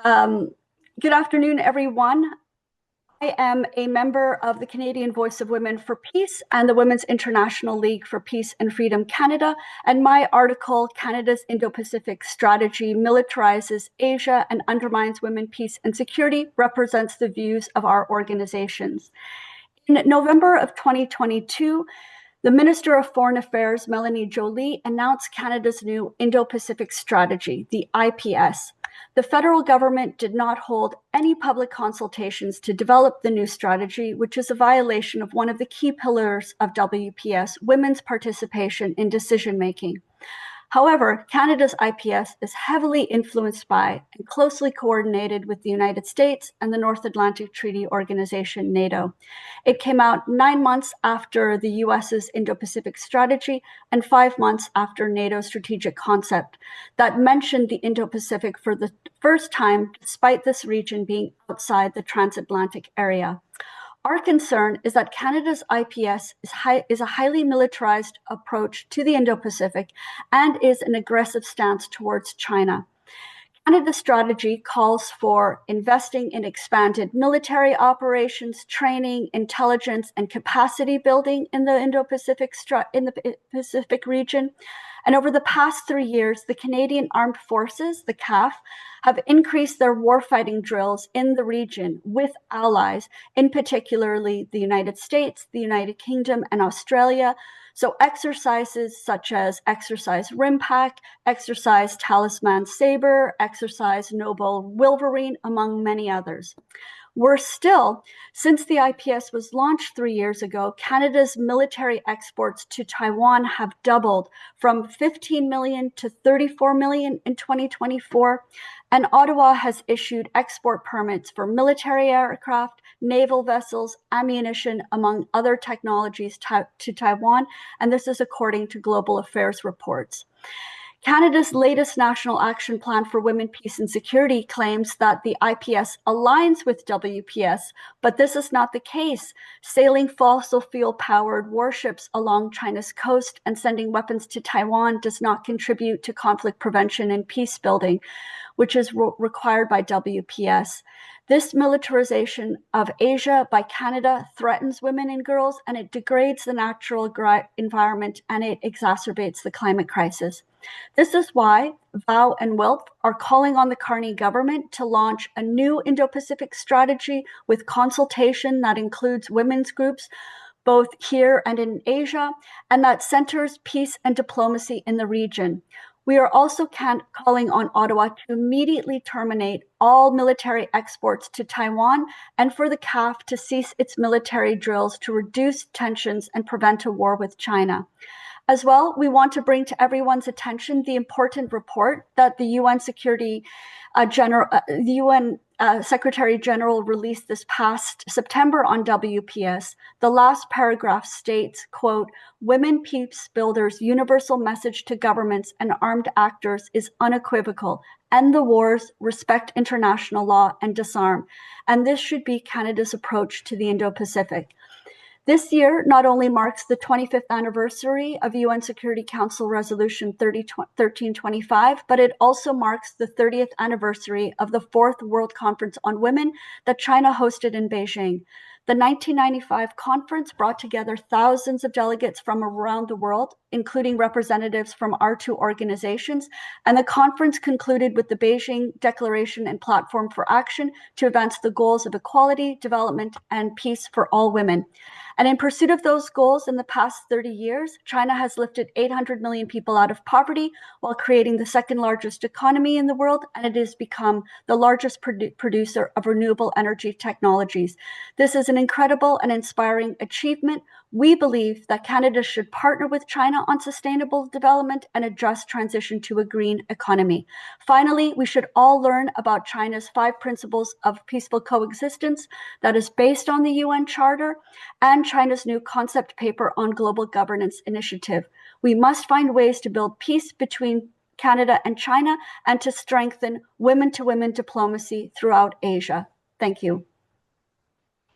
Um, Good afternoon, everyone. I am a member of the Canadian Voice of Women for Peace and the Women's International League for Peace and Freedom Canada, and my article, Canada's Indo-Pacific Strategy Militarizes Asia and Undermines Women, Peace and Security, represents the views of our organizations. In November of 2022, the Minister of Foreign Affairs, Melanie Joly, announced Canada's new Indo-Pacific Strategy, the IPS. The federal government did not hold any public consultations to develop the new strategy, which is a violation of one of the key pillars of WPS, women's participation in decision-making. However, Canada's IPS is heavily influenced by and closely coordinated with the United States and the North Atlantic Treaty Organization, NATO. It came out 9 months after the US's Indo-Pacific strategy and 5 months after NATO's strategic concept that mentioned the Indo-Pacific for the first time, despite this region being outside the transatlantic area. Our concern is that Canada's IPS is a highly militarized approach to the Indo-Pacific and is an aggressive stance towards China. Canada's strategy calls for investing in expanded military operations, training, intelligence, and capacity building in the Indo-Pacific Pacific region. And over the past 3 years, the Canadian Armed Forces, the CAF, have increased their warfighting drills in the region with allies, in particularly the United States, the United Kingdom, and Australia. So exercises such as Exercise Rimpak, Exercise Talisman Sabre, Exercise Noble Wolverine, among many others. Worse still, since the IPS was launched 3 years ago, Canada's military exports to Taiwan have doubled from 15 million to 34 million in 2024, and Ottawa has issued export permits for military aircraft, naval vessels, ammunition, among other technologies to Taiwan, and this is according to Global Affairs reports. Canada's latest National Action Plan for Women, Peace and Security claims that the IPS aligns with WPS, but this is not the case. Sailing fossil fuel-powered warships along China's coast and sending weapons to Taiwan does not contribute to conflict prevention and peace building, which is required by WPS. This militarization of Asia by Canada threatens women and girls, and it degrades the natural environment, and it exacerbates the climate crisis. This is why VOW and WILP are calling on the Carney government to launch a new Indo-Pacific strategy with consultation that includes women's groups, both here and in Asia, and that centers peace and diplomacy in the region. We are also calling on Ottawa to immediately terminate all military exports to Taiwan and for the CAF to cease its military drills to reduce tensions and prevent a war with China. As well, we want to bring to everyone's attention the important report that the UN Secretary General released this past September on WPS. The last paragraph states, quote, "Women peace builders' universal message to governments and armed actors is unequivocal. End the wars, respect international law, and disarm." And this should be Canada's approach to the Indo-Pacific. This year not only marks the 25th anniversary of UN Security Council Resolution 1325, but it also marks the 30th anniversary of the 4th World Conference on Women that China hosted in Beijing. The 1995 conference brought together thousands of delegates from around the world, including representatives from our two organizations, and the conference concluded with the Beijing Declaration and Platform for Action to advance the goals of equality, development, and peace for all women. And in pursuit of those goals in the past 30 years, China has lifted 800 million people out of poverty while creating the second largest economy in the world, and it has become the largest producer of renewable energy technologies. This is an incredible and inspiring achievement. We believe that Canada should partner with China on sustainable development and a just transition to a green economy. Finally, we should all learn about China's 5 principles of peaceful coexistence that is based on the UN Charter and China's new concept paper on global governance initiative. We must find ways to build peace between Canada and China and to strengthen women-to-women diplomacy throughout Asia. Thank you.